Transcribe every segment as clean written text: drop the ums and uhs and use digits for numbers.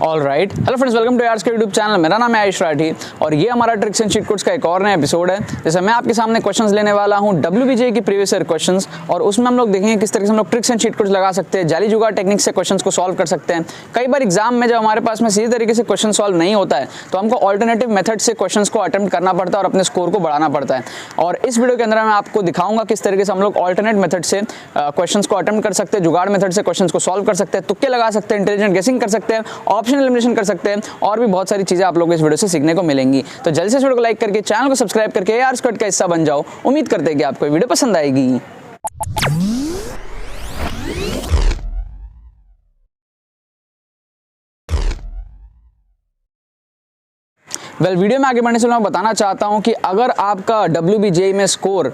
Alright, hello friends, welcome to यार्स के YouTube channel. मेरा नाम है आयुष राठी और ये हमारा ट्रिक्स एंड चीट कोड्स का एक और नया एपिसोड है। जैसे मैं आपके सामने क्वेश्चंस लेने वाला हूं WBJ की प्रीवियस ईयर क्वेश्चंस, और उसमें हम लोग देखेंगे किस तरह से हम लोग ट्रिक्स एंड चीट कोड्स लगा सकते हैं, जाली जुगाड़ टेक्निक से क्वेश्चंस को सॉल्व कर सकते हैं। कई बार एग्जाम में जब हमारे पास में सीधे तरीके से क्वेश्चन सॉल्व नहीं होता है तो हमको ऑल्टरनेटिव मेथड से क्वेश्चंस को अटेम्प्ट करना पड़ता है और अपने स्कोर को बढ़ाना पड़ता है। और इस वीडियो के अंदर मैं आपको दिखाऊंगा किस तरीके से हम लोग ऑल्टरनेट मेथड से क्वेश्चंस को अटेम्प्ट कर सकते हैं, जुगाड़ मेथड से क्वेश्चंस को सॉल्व कर सकते हैं, तुक्के लगा सकते हैं, इंटेलिजेंट गेसिंग कर सकते हैं, ऑप्शन एलिमिनेशन कर सकते हैं, और भी बहुत सारी चीजें आप लोग इस वीडियो से सीखने को मिलेंगी। तो जल्दी से इस वीडियो को लाइक करके चैनल को सब्सक्राइब करके यार स्क्वाड का हिस्सा बन जाओ। उम्मीद करते हैं कि आपको ये वीडियो पसंद आएगी। वीडियो में आगे बढ़ने से मैं बताना चाहता हूं कि अगर आपका WBJ में स्कोर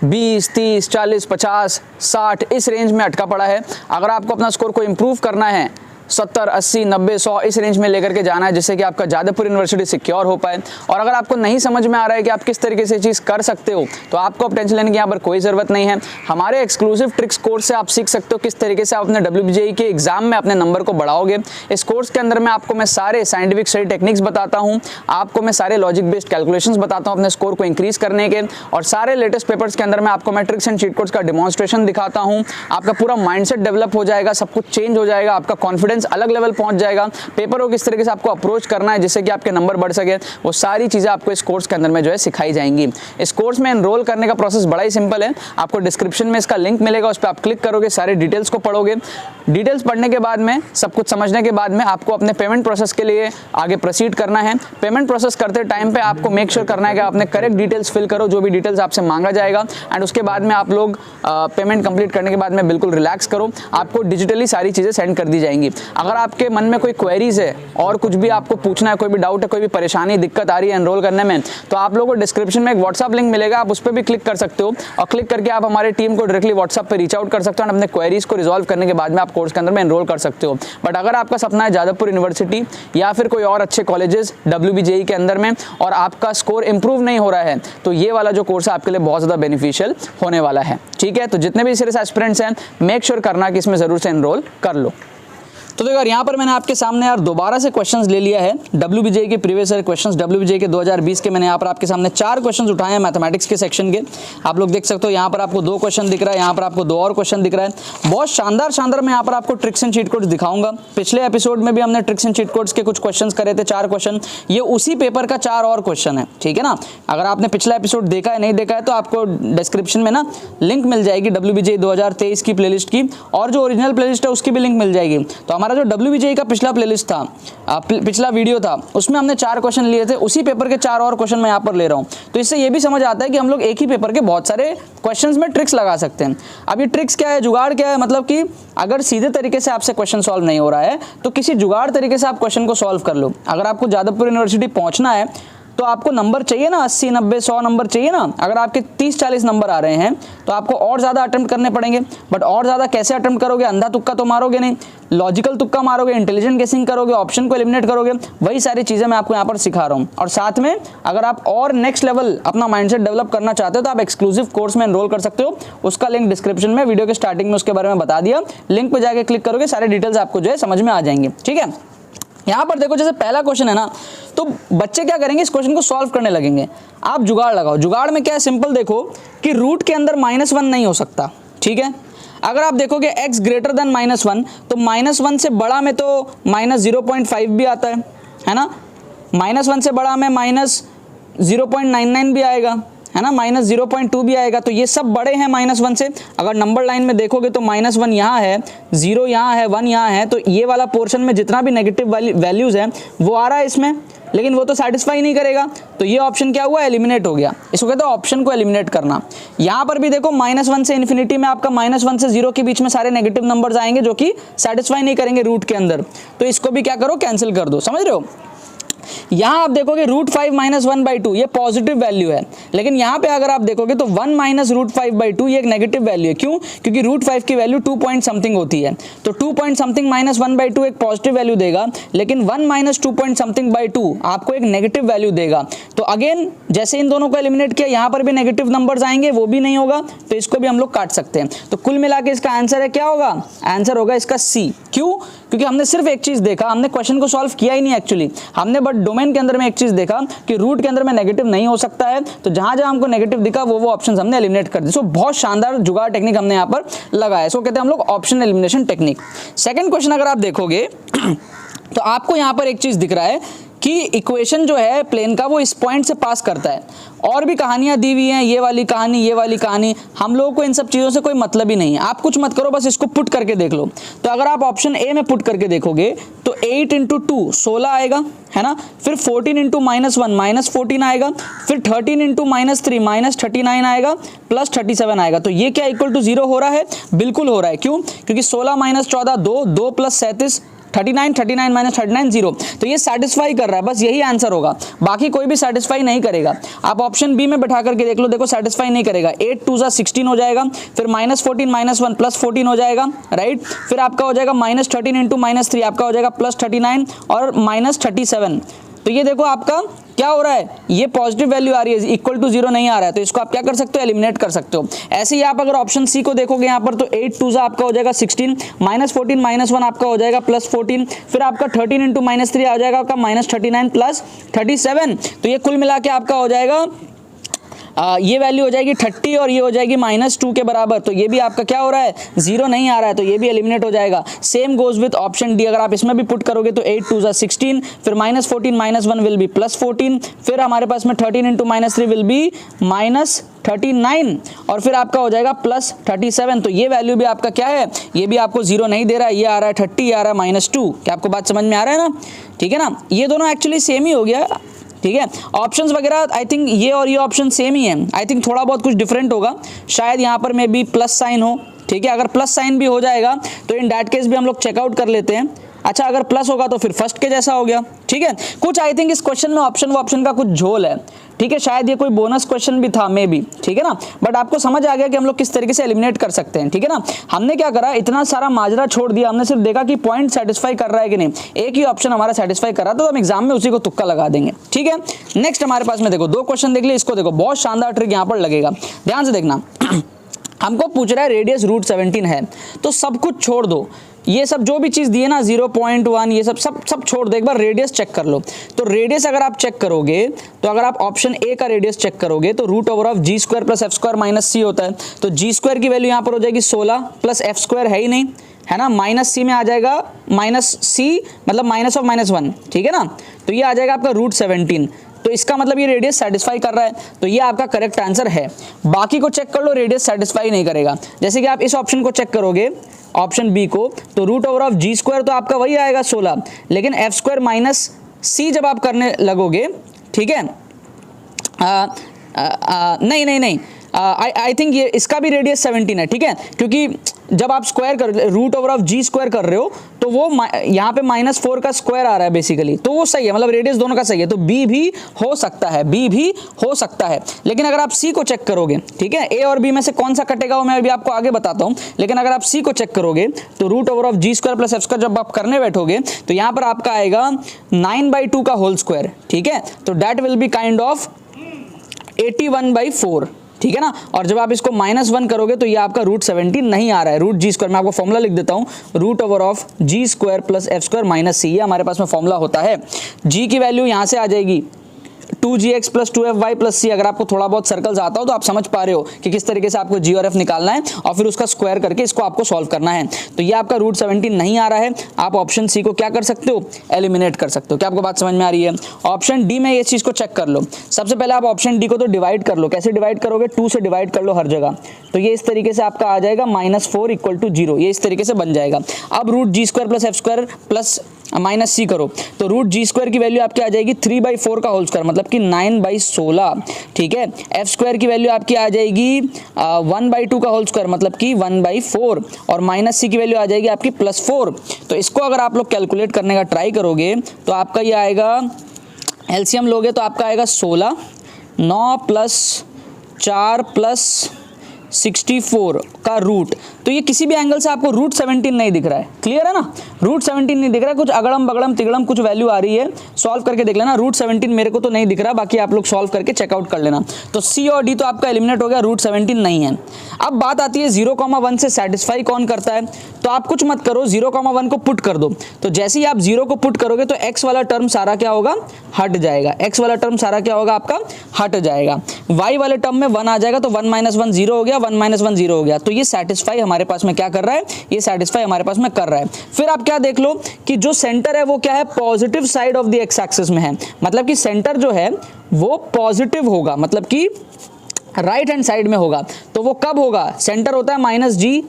20, 30, 40, 50, 60 इस रेंज में अटका पड़ा है, अगर आपको अपना स्कोर को इम्प्रूव करना है 70, 80, 90, 100 इस रेंज में लेकर के जाना है जिससे कि आपका जादवपुर यूनिवर्सिटी सिक्योर हो पाए, और अगर आपको नहीं समझ में आ रहा है कि आप किस तरीके से चीज़ कर सकते हो तो आपको अब टेंशन लेने की यहाँ पर कोई ज़रूरत नहीं है। हमारे एक्सक्लूसिव ट्रिक्स कोर्स से आप सीख सकते हो किस तरीके से आप अपने WBJ के एग्जाम में अपने नंबर को बढ़ाओगे। इस कोर्स के अंदर मैं सारे साइंटिफिक स्टडी टेक्निक्स बताता हूँ, आपको मैं सारे लॉजिक बेस्ड कैलकुलेशंस बताता हूँ अपने स्कोर को इंक्रीज करने के, और सारे लेटेस्ट पेपर्स के अंदर मैं ट्रिक्स एंड चीट कोड्स का डेमोन्स्ट्रेशन दिखाता हूँ। आपका पूरा माइंडसेट डेवलप हो जाएगा, सब कुछ चेंज हो जाएगा, आपका कॉन्फिडेंस अलग लेवल पहुंच जाएगा, पेपर को किस तरीके से आपको अप्रोच करना है जिससे कि आपके नंबर बढ़ सके, वो सारी चीजें आपको इस कोर्स के अंदर में सिखाई जाएंगी। इस कोर्स में एनरोल करने का प्रोसेस बड़ा ही सिंपल है। आपको डिस्क्रिप्शन में इसका लिंक मिलेगा, उस पर आप क्लिक करोगे, सारे डिटेल्स को पढ़ोगे, डिटेल्स पढ़ने के बाद में सब कुछ समझने के बाद में आपको अपने पेमेंट प्रोसेस के लिए आगे प्रोसीड करना है। पेमेंट प्रोसेस करते टाइम पे आपको मेक श्योर करना है कि आपने करेक्ट डिटेल्स फिल करो, जो भी डिटेल्स आपसे मांगा जाएगा, एंड उसके बाद में आप लोग पेमेंट कंप्लीट करने के बाद में बिल्कुल रिलैक्स करो, आपको डिजिटली सारी चीजें सेंड कर दी जाएंगी। अगर आपके मन में कोई क्वेरीज है और कुछ भी आपको पूछना है, कोई भी डाउट है, कोई भी परेशानी दिक्कत आ रही है एनरोल करने में, तो आप लोगों को डिस्क्रिप्शन में एक व्हाट्सएप लिंक मिलेगा, आप उस पर भी क्लिक कर सकते हो, और क्लिक करके आप हमारे टीम को डायरेक्टली व्हाट्सएप पे रीच आउट कर सकते हो, और अपने क्वेरीज को रिजॉल्व करने के बाद में आप कोर्स के अंदर में एनरोल कर सकते हो। बट अगर आपका सपना है जादवपुर यूनिवर्सिटी या फिर कोई और अच्छे कॉलेजेस WBJ के अंदर में और आपका स्कोर इंप्रूव नहीं हो रहा है, तो ये वाला जो कोर्स है आपके लिए बहुत ज्यादा बेनिफिशियल होने वाला है। ठीक है, तो जितने भी सीरियस एस्पिरेंट्स हैं मेक श्योर करना कि इसमें जरूर से एनरोल कर लो। तो देखो यार, यहाँ पर मैंने आपके सामने यार दोबारा से क्वेश्चंस ले लिया है WBJ के प्रीवियस ईयर क्वेश्चंस, WBJ के 2020 के मैंने यहाँ पर आपके सामने 4 क्वेश्चंस उठाए हैं मैथमेटिक्स के सेक्शन के। आप लोग देख सकते हो, यहाँ पर आपको 2 क्वेश्चन दिख रहा है, यहाँ पर आपको 2 और क्वेश्चन दिख रहा है। बहुत शानदार मैं यहाँ पर आपको ट्रिक्स एंड चीट कोड्स दिखाऊंगा। पिछले एपिसोड में भी हमने ट्रिक्स एंड चीट कोड्स के कुछ क्वेश्चन करे थे, 4 क्वेश्चन, ये उसी पेपर का 4 और क्वेश्चन है। ठीक है ना, अगर आपने पिछला एपिसोड देखा है नहीं देखा है तो आपको डिस्क्रिप्शन में ना लिंक मिल जाएगी WBJ 2023 की प्लेलिस्ट की, और जो ओरिजिनल प्लेलिस्ट है उसकी भी लिंक मिल जाएगी। तो हमारा जो WBJ का पिछला प्लेलिस्ट था, पिछला वीडियो था, उसमें हमने 4 क्वेश्चन लिए थे, उसी पेपर के 4 और क्वेश्चन मैं यहाँ पर ले रहा हूँ। तो इससे ये भी समझ आता है कि हम लोग एक ही पेपर के बहुत सारे क्वेश्चंस में ट्रिक्स लगा सकते हैं। अब ये ट्रिक्स क्या है, जुगाड़ क्या है, मतलब कि अगर सीधे तरीके से आपसे क्वेश्चन सॉल्व नहीं हो रहा है तो किसी जुगाड़ तरीके से आप क्वेश्चन को सॉल्व कर लो। अगर आपको जादवपुर यूनिवर्सिटी पहुंचना है तो आपको नंबर चाहिए ना, 80, 90, 100 नंबर चाहिए ना। अगर आपके 30, 40 नंबर आ रहे हैं तो आपको और ज़्यादा अटेम्प्ट करने पड़ेंगे। बट और ज़्यादा कैसे अटेम्प्ट करोगे, अंधा तुक्का तो मारोगे नहीं, लॉजिकल तुक्का मारोगे, इंटेलिजेंट गेसिंग करोगे, ऑप्शन को एलिमिनेट करोगे। वही सारी चीज़ें मैं आपको यहाँ पर सिखा रहा हूँ। और साथ में अगर आप और नेक्स्ट लेवल अपना माइंडसेट डेवलप करना चाहते हो तो आप एक्सक्लूसिव कोर्स में एनरोल कर सकते हो। उसका लिंक डिस्क्रिप्शन में, वीडियो के स्टार्टिंग में उसके बारे में बता दिया, लिंक पर जाकर क्लिक करोगे, सारे डिटेल्स आपको समझ में आ जाएंगे। ठीक है, यहाँ पर देखो, जैसे पहला क्वेश्चन है ना, तो बच्चे क्या करेंगे, इस क्वेश्चन को सॉल्व करने लगेंगे। आप जुगाड़ लगाओ। जुगाड़ में क्या है, सिंपल देखो कि रूट के अंदर -1 नहीं हो सकता। ठीक है, अगर आप देखोगे x ग्रेटर देन -1 तो -1 से बड़ा में तो -0.5 भी आता है ना, -1 से बड़ा में -0.99 भी आएगा, है ना, -0.2 भी आएगा। तो ये सब बड़े हैं -1 से। अगर नंबर लाइन में देखोगे तो -1 यहाँ है, 0 यहाँ है, 1 यहाँ है, तो ये वाला पोर्शन में जितना भी नेगेटिव वैल्यूज हैं वो आ रहा है इसमें, लेकिन वो तो सेटिस्फाई नहीं करेगा। तो ये ऑप्शन क्या हुआ, एलिमिनेट हो गया। इसको कहते हैं ऑप्शन को एलिमिनेट करना। यहाँ पर भी देखो -1 से इन्फिनिटी में आपका -1 से 0 के बीच में सारे नेगेटिव नंबर्स आएंगे जो कि सेटिस्फाई नहीं करेंगे रूट के अंदर। तो इसको भी क्या करो, कैंसिल कर दो। समझ रहे हो, यहाँ आप देखोगे √5 - 1/2 ये पॉजिटिव वैल्यू है, लेकिन यहाँ पे अगर आप देखोगे तो 1 - √5/2 ये एक नेगेटिव वैल्यू है। क्यों? क्योंकि √5 की वैल्यू 2 पॉइंट समथिंग होती है, तो 2 पॉइंट समथिंग - 1/2 एक पॉजिटिव वैल्यू देगा, लेकिन 1 - 2 पॉइंट समथिंग/2 आपको एक नेगेटिव वैल्यू देगा। तो अगेन जैसे इन दोनों को एलिमिनेट किया, यहाँ पर भी नेगेटिव नंबर्स आएंगे, वो भी नहीं होगा, तो इसको भी हम लोग काट सकते हैं। तो कुल मिला के इसका आंसर है क्या होगा? आंसर होगा इसका सी। क्यों? क्योंकि हमने सिर्फ एक चीज देखा, हमने क्वेश्चन को सॉल्व किया ही नहीं एक्चुअली, हमने बट डोमेन के अंदर में एक चीज देखा कि रूट के अंदर में नेगेटिव नहीं हो सकता है, तो जहां जहां हमको नेगेटिव दिखा वो ऑप्शन हमने एलिमिनेट कर दिए। सो बहुत शानदार जुगाड़ टेक्निक हमने यहाँ पर लगाया, इसको कहते हैं हम लोग option elimination technique. Second question अगर आप देखोगे तो आपको यहाँ पर एक चीज दिख रहा है कि इक्वेशन जो है प्लेन का वो इस पॉइंट से पास करता है, और भी कहानियां दी हुई हैं, ये वाली कहानी, ये वाली कहानी, हम लोगों को इन सब चीज़ों से कोई मतलब ही नहीं है। आप कुछ मत करो, बस इसको पुट करके देख लो। तो अगर आप ऑप्शन ए में पुट करके देखोगे तो 8 × 2 16 आएगा, है ना, फिर 14 × -1 -14 आएगा, फिर 13 × -3 -39 आएगा, प्लस 37 आएगा। तो ये क्या इक्वल टू 0 हो रहा है? बिल्कुल हो रहा है। क्यों? क्योंकि 16 - 14 2, 2 + 37 39, 39 - 39 0। तो ये सेटिस्फाई कर रहा है, बस यही आंसर होगा, बाकी कोई भी सेटिस्फाई नहीं करेगा। आप ऑप्शन बी में बैठा करके देख लो, देखो सेटिस्फाई नहीं करेगा। 8 × 2 = 16 हो जाएगा, फिर -14 -1 +14 हो जाएगा, राइट। फिर आपका हो जाएगा -13 × -3 आपका हो जाएगा +39 और -37। तो ये देखो आपका क्या हो रहा है, ये पॉजिटिव वैल्यू आ रही है, इक्वल टू 0 नहीं आ रहा है, तो इसको आप क्या कर सकते हो? एलिमिनेट कर सकते हो। ऐसे ही आप अगर ऑप्शन सी को देखोगे यहाँ पर तो 8 × 2 आपका हो जाएगा 16, -14 -1 आपका हो जाएगा +14, फिर आपका 13 × -3 आ जाएगा आपका -39 +37। तो ये कुल मिला के आपका हो जाएगा ये वैल्यू हो जाएगी 30 और ये हो जाएगी -2 के बराबर। तो ये भी आपका क्या हो रहा है? 0 नहीं आ रहा है, तो ये भी एलिमिनेट हो जाएगा। Same goes with option D, अगर आप इसमें भी पुट करोगे तो 8 × 2 = 16, फिर -14 -1 विल बी +14, फिर हमारे पास में 13 × -3 विल बी -39 और फिर आपका हो जाएगा +37। तो ये वैल्यू भी आपका क्या है? ये भी आपको 0 नहीं दे रहा है, ये आ रहा है 30, ये आ रहा है -2। क्या आपको बात समझ में आ रहा है ना? ठीक है ना, ये दोनों एक्चुअली सेम ही हो गया, ठीक है। ऑप्शंस वगैरह आई थिंक ये और ये ऑप्शन सेम ही है, आई थिंक थोड़ा बहुत कुछ डिफरेंट होगा, शायद यहाँ पर में भी प्लस साइन हो, ठीक है। अगर प्लस साइन भी हो जाएगा तो इन दैट केस भी हम लोग चेकआउट कर लेते हैं। अच्छा, अगर प्लस होगा तो फिर फर्स्ट के जैसा हो गया, ठीक है। कुछ आई थिंक इस क्वेश्चन में ऑप्शन का कुछ झोल है, ठीक है, शायद ये कोई बोनस क्वेश्चन भी था मे बी, ठीक है ना, बट आपको समझ आ गया कि हम लोग किस तरीके से एलिमिनेट कर सकते हैं, ठीक है ना। हमने क्या करा, इतना सारा माजरा छोड़ दिया, हमने सिर्फ देखा कि पॉइंट सेटिस्फाई कर रहा है कि नहीं, एक ही ऑप्शन हमारा सेटिस्फाई कर रहा था, तो हम एग्जाम में उसी को तुक्का लगा देंगे, ठीक है। नेक्स्ट हमारे पास में देखो 2 क्वेश्चन देख लिए, इसको देखो, बहुत शानदार ट्रिक यहाँ पर लगेगा, ध्यान से देखना। हमको पूछ रहा है रेडियस √17 है, तो सब कुछ छोड़ दो, ये सब जो भी चीज़ दी है ना 0.1 ये सब छोड़ दो, एक बार रेडियस चेक कर लो। तो रेडियस अगर आप चेक करोगे तो अगर आप ऑप्शन ए का रेडियस चेक करोगे तो √(g² + f² - c होता है, तो g² की वैल्यू यहाँ पर हो जाएगी 16 प्लस f² है ही नहीं, है ना, -c में आ जाएगा -c मतलब -(-1), ठीक है ना। तो ये आ जाएगा आपका √17, तो इसका मतलब ये रेडियस सेटिस्फाई कर रहा है, तो ये आपका करेक्ट आंसर है। बाकी को चेक कर लो, रेडियस सेटिस्फाई नहीं करेगा। जैसे कि आप इस ऑप्शन को चेक करोगे, ऑप्शन बी को, तो √(g² तो आपका वही आएगा 16, लेकिन f² - c जब आप करने लगोगे, ठीक है, नहीं आई थिंक ये इसका भी रेडियस 17 है, ठीक है, क्योंकि जब आप स्क्वायर कर √(g² कर रहे हो तो वो यहाँ पे -4 का स्क्वायर आ रहा है बेसिकली, तो वो सही है, मतलब रेडियस दोनों का सही है, तो बी भी हो सकता है, बी भी हो सकता है। लेकिन अगर आप सी को चेक करोगे, ठीक है, ए और बी में से कौन सा कटेगा वो मैं अभी आपको आगे बताता हूँ, लेकिन अगर आप सी को चेक करोगे तो √(g² + f² जब आप करने बैठोगे तो यहाँ पर आपका आएगा 9/2 का होल स्क्वायर, ठीक है, तो that will be kind of 81/4, ठीक है ना। और जब आप इसको -1 करोगे तो ये आपका √17 नहीं आ रहा है, √g², मैं आपको फॉर्मूला लिख देता हूँ, √(g² + f² - c, ये हमारे पास में फॉर्मूला होता है। g की वैल्यू यहाँ से आ जाएगी 2gx + 2fy + c। अगर आपको थोड़ा बहुत सर्कल्स आता हो तो आप समझ पा रहे हो कि किस तरीके से आपको g और f निकालना है और फिर उसका स्क्वायर करके इसको आपको सॉल्व करना है। तो ये आपका √17 नहीं आ रहा है, आप ऑप्शन सी को क्या कर सकते हो? एलिमिनेट कर सकते हो। क्या आपको बात समझ में आ रही है? ऑप्शन डी में ये चीज़ को चेक कर लो। सबसे पहले आप ऑप्शन डी को तो डिवाइड कर लो, कैसे डिवाइड करोगे? 2 से डिवाइड कर लो हर जगह, तो ये इस तरीके से आपका आ जाएगा -4 = 0, ये इस तरीके से बन जाएगा। अब √g² + f² + -c करो, तो √g² की वैल्यू आपकी आ जाएगी 3/4 का होल स्क्वायर, मतलब कि 9/16, ठीक है। f² की वैल्यू आपकी आ जाएगी 1/2 का होल स्क्वायर, मतलब कि 1/4, और -c की वैल्यू आ जाएगी आपकी +4। तो इसको अगर आप लोग कैलकुलेट करने का ट्राई करोगे तो आपका ये आएगा, एलसीएम लोगे तो आपका आएगा 16, 9 + 4 + 64 का रूट, तो ये किसी भी एंगल से आपको रूट 17 नहीं दिख रहा है, क्लियर है ना, रूट 17 नहीं दिख रहा है, कुछ अगड़म बगड़म तिगड़म कुछ वैल्यू आ रही है, सॉल्व करके देख लेना, रूट 17 मेरे को तो नहीं दिख रहा, बाकी आप लोग सॉल्व करके चेकआउट कर लेना। तो सी और डी तो आपका एलिमिनेट हो गया, रूट 17 नहीं है। अब बात आती है 0,1 से सेटिस्फाई कौन करता है, तो आप कुछ मत करो, 0,1 को पुट कर दो, तो जैसे ही आप 0 को पुट करोगे तो x वाला टर्म सारा क्या होगा, हट जाएगा, x वाला टर्म सारा क्या होगा आपका, हट जाएगा, y वाले टर्म में 1 आ जाएगा, तो 1 - 1 0 हो गया, 1 - 1 0 हो गया, तो ये सेटिस्फाई हमारे पास में क्या कर रहा है, ये सेटिस्फाई हमारे पास में कर रहा है। फिर आप क्या देख लो कि जो सेंटर है वो क्या है, positive side of the x axis में है, मतलब कि सेंटर जो है वो पॉजिटिव होगा, मतलब कि राइट हैंड साइड में होगा, तो वो कब होगा, सेंटर होता है -g,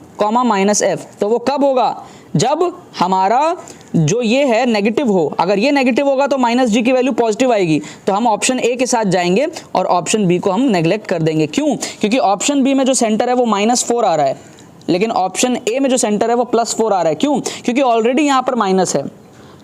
-f, तो वो कब होगा, जब हमारा जो ये है नेगेटिव हो, अगर ये नेगेटिव होगा तो -g की वैल्यू पॉजिटिव आएगी, तो हम ऑप्शन ए के साथ जाएंगे और ऑप्शन बी को हम नेग्लेक्ट कर देंगे। क्यों, क्योंकि ऑप्शन बी में जो सेंटर है वो -4 आ रहा है, लेकिन ऑप्शन ए में जो सेंटर है वो +4 आ रहा है। क्यों, क्योंकि ऑलरेडी यहाँ पर माइनस है,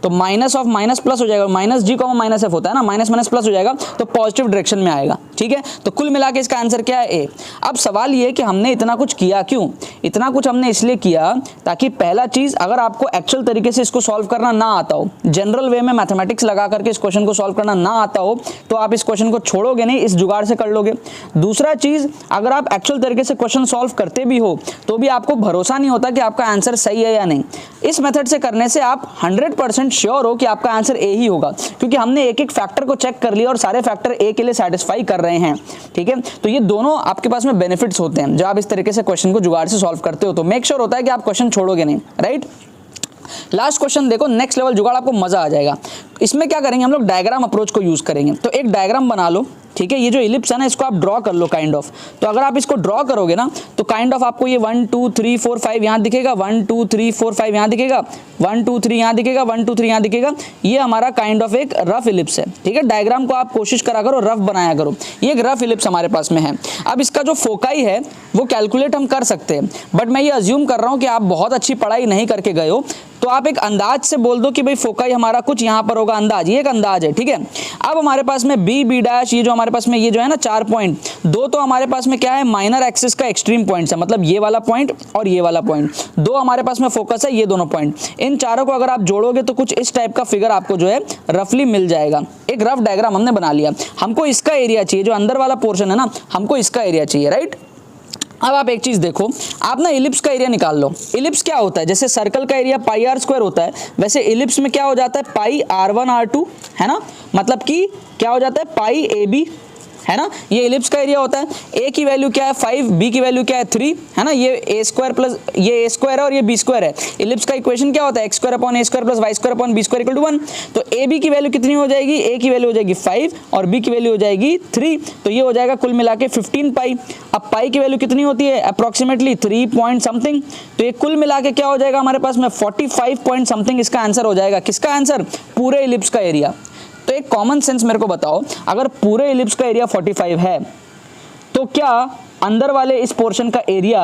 तो माइनस ऑफ माइनस प्लस हो जाएगा, -g, -f होता है ना, माइनस माइनस प्लस हो जाएगा, तो पॉजिटिव डायरेक्शन में आएगा, ठीक है। तो कुल मिला के इसका आंसर क्या है, ए। अब सवाल ये कि हमने इतना कुछ किया क्यों, इतना कुछ हमने इसलिए किया ताकि पहला चीज, अगर आपको एक्चुअल तरीके से इसको सॉल्व करना ना आता हो, जनरल वे में मैथमेटिक्स लगा करके इस क्वेश्चन को सॉल्व करना ना आता हो, तो आप इस क्वेश्चन को छोड़ोगे नहीं, इस जुगाड़ से कर लोगे। दूसरा चीज, अगर आप एक्चुअल तरीके से क्वेश्चन सॉल्व करते भी हो तो भी आपको भरोसा नहीं होता कि आपका आंसर सही है या नहीं। इस मेथड से करने से आप 100% श्योर हो कि आपका आंसर ए ही होगा, क्योंकि हमने एक एक फैक्टर को चेक कर लिया और सारे फैक्टर ए के लिए सेटिस्फाई कर रहे हैं, ठीक है। तो ये दोनों आपके पास में बेनिफिट्स होते हैं जब आप इस तरीके से क्वेश्चन को जुगाड़ से सॉल्व करते हो, तो मेक श्योर होता है कि आप क्वेश्चन छोड़ोगे नहीं, राइट। लास्ट क्वेश्चन देखो, नेक्स्ट लेवल जुगाड़, आपको मजा आ जाएगा। इसमें क्या करेंगे हम लोग, डायग्राम अप्रोच को यूज करेंगे। तो एक डायग्राम बना लो, ठीक है, ये जो इलिप्स है ना इसको आप ड्रॉ कर लो काइंड ऑफ। तो अगर आप इसको ड्रॉ करोगे ना तो काइंड ऑफ आपको ये 1 2 3 4 5 यहाँ दिखेगा, 1 2 3 4 5 यहाँ दिखेगा, 1 2 3 यहाँ दिखेगा, 1 2 3 यहाँ दिखेगा। ये हमारा काइंड ऑफ एक रफ इलिप्स है, ठीक है। डायग्राम को आप कोशिश करा करो, रफ बनाया करो। ये एक रफ इलिप्स हमारे पास में है। अब इसका जो फोकाई है वो कैलकुलेट हम कर सकते हैं, बट मैं ये अज्यूम कर रहा हूँ कि आप बहुत अच्छी पढ़ाई नहीं करके गए हो, तो आप एक अंदाज से बोल दो कि भाई फोकाई हमारा कुछ यहाँ पर होगा, अंदाज, ये एक अंदाज है, ठीक है। अब हमारे पास में बी बी डैश, ये जो हमारे पास में ये जो है ना 4 पॉइंट, दो तो हमारे पास में क्या है, माइनर एक्सिस का एक्सट्रीम पॉइंट्स है, मतलब ये वाला पॉइंट और ये वाला पॉइंट, दो हमारे पास में फोकस है, ये दोनों पॉइंट। इन चारों को अगर आप जोड़ोगे तो कुछ इस टाइप का फिगर आपको जो है रफली मिल जाएगा। एक रफ डायग्राम हमने बना लिया। हमको इसका एरिया चाहिए, जो अंदर वाला पोर्शन है ना, हमको इसका एरिया चाहिए, राइट। अब आप एक चीज देखो, आप ना इलिप्स का एरिया निकाल लो। इलिप्स क्या होता है, जैसे सर्कल का एरिया πr² होता है, वैसे इलिप्स में क्या हो जाता है, πr1 r2, है ना, मतलब कि क्या हो जाता है, πab, है ना। ये इलिप्स का एरिया होता है। a की वैल्यू क्या है 5, b की वैल्यू क्या है 3, है ना। ये a² प्लस ये a² है और ये b² है। इलिप्स का इक्वेशन क्या होता है, x² upon a² plus y² upon b² equal to 1। तो ab की वैल्यू कितनी हो जाएगी, a की वैल्यू हो जाएगी 5 और b की वैल्यू हो जाएगी 3, तो ये हो जाएगा कुल मिला के 15 पाई। अब पाई की वैल्यू कितनी होती है, अप्रोक्सीमेटली 3 पॉइंट समथिंग, तो ये कुल मिला के क्या हो जाएगा हमारे पास में 45 पॉइंट समथिंग इसका आंसर हो जाएगा। किसका आंसर, पूरे इलिप्स का एरिया। तो एक कॉमन सेंस मेरे को बताओ, अगर पूरे इलिप्स का एरिया 45 है तो क्या अंदर वाले इस पोर्शन का एरिया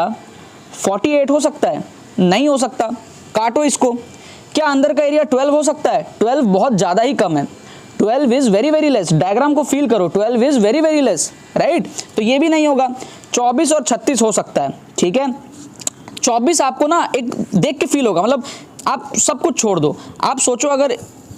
48 हो सकता है? नहीं हो सकता, काटो इसको। क्या अंदर का एरिया 12 हो सकता है? 12 बहुत ज़्यादा ही कम है, 12 is very very less. Diagram को फील करो, 12 is very very less, right. तो ये भी नहीं होगा। 24 और 36 हो सकता है, ठीक है। 24 आपको ना एक देख के फील होगा, मतलब आप सब कुछ छोड़ दो, आप सोचो अगर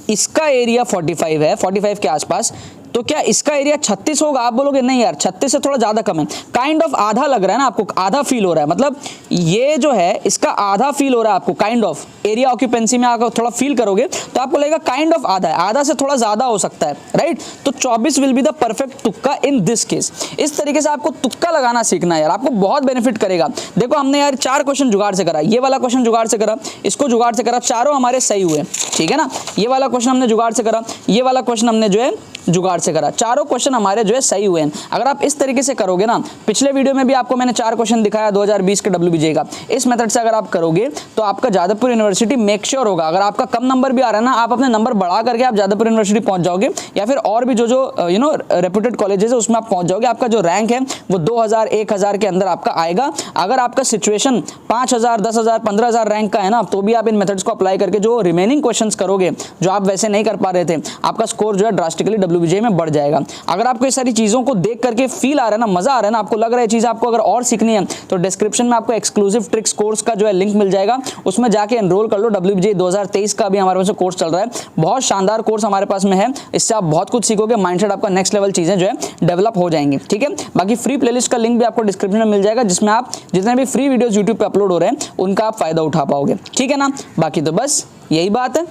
इसका एरिया 45 है, 45 के आसपास, तो क्या इसका एरिया 36 होगा? आप बोलोगे नहीं यार 36 से थोड़ा ज्यादा कम है, काइंड ऑफ आधा लग रहा है ना आपको, आधा फील हो रहा है, मतलब ये जो है इसका आधा फील हो रहा है आपको, काइंड ऑफ एरिया ऑक्यूपेंसी में आकर थोड़ा फील करोगे तो आपको लगेगा काइंड ऑफ आधा है, आधा से थोड़ा ज्यादा हो सकता है, राइट। तो 24 विल बी द परफेक्ट तुक्का इन दिस केस। इस तरीके से आपको तुक्का लगाना सीखना है यार, आपको बहुत बेनिफिट करेगा। देखो हमने यार 4 क्वेश्चन जुगाड़ से करा, ये वाला क्वेश्चन जुगाड़ से करा, इसको जुगाड़ से करा, चारों हमारे सही हुए, ठीक है ना। ये वाला क्वेश्चन हमने जुगाड़ से करा, ये वाला क्वेश्चन हमने जो है जुगाड़ से करा, चारों क्वेश्चन हमारे जो है सही हुए हैं। अगर आप इस तरीके से करोगे ना, पिछले वीडियो में भी आपको मैंने 4 क्वेश्चन दिखाया 2020 के WBJ का, इस मेथड से अगर आप करोगे तो आपका जादवपुर यूनिवर्सिटी मेक श्योर होगा। अगर आपका कम नंबर भी आ रहा है ना, आप अपने नंबर बढ़ा करके आप जादवपुर यूनिवर्सिटी पहुंच जाओगे, या फिर और भी जो यू नो रेप्यूटेड कॉलेजेस है उसमें आप पहुंच जाओगे। आपका जो रैंक है वो 2000 1000 के अंदर आपका आएगा। अगर आपका सिचुएशन 5000 10000 15000 रैंक का है ना, तो भी आप इन मेथड्स को अप्लाई करके जो रिमेनिंग क्वेश्चंस करोगे जो आप वैसे नहीं कर पा रहे थे, आपका स्कोर जो है ड्रास्टिकली WBJ में बढ़ जाएगा। अगर आपको ये सारी चीज़ों को देख करके फील आ रहा है ना, मज़ा आ रहा है ना, आपको लग रहा है चीज़ आपको अगर और सीखनी है तो डिस्क्रिप्शन में आपको एक्सक्लूसिव ट्रिक्स कोर्स का जो है लिंक मिल जाएगा, उसमें जाके एनरोल कर लो। WBJ 2023 का भी हमारे पास कोर्स चल रहा है, बहुत शानदार कोर्स हमारे पास में है, इससे आप बहुत कुछ सीखोगे, माइंडसेट आपका नेक्स्ट लेवल चीज़ें जो है डेवलप हो जाएंगी। ठीक है, बाकी फ्री प्लेलिस्ट का लिंक भी आपको डिस्क्रिप्शन में मिल जाएगा, जिसमें आप जितने भी फ्री वीडियोस यूट्यूब पे अपलोड हो रहे हैं उनका आप फायदा उठा पाओगे। ठीक है ना, बाकी तो बस यही बात है।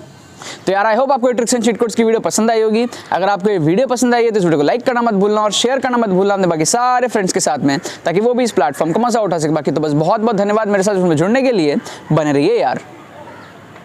तो यार आई होप आपको ट्रिक्स एंड चीट कोड्स की वीडियो पसंद आई होगी। अगर आपको ये वीडियो पसंद आई है तो इस वीडियो को लाइक करना मत भूलना और शेयर करना मत भूलना अपने बाकी सारे फ्रेंड्स के साथ में, ताकि वो भी इस प्लेटफॉर्म का मजा उठा सके। बाकी तो बस बहुत बहुत धन्यवाद मेरे साथ जुड़ने के लिए, बने रहिए यार।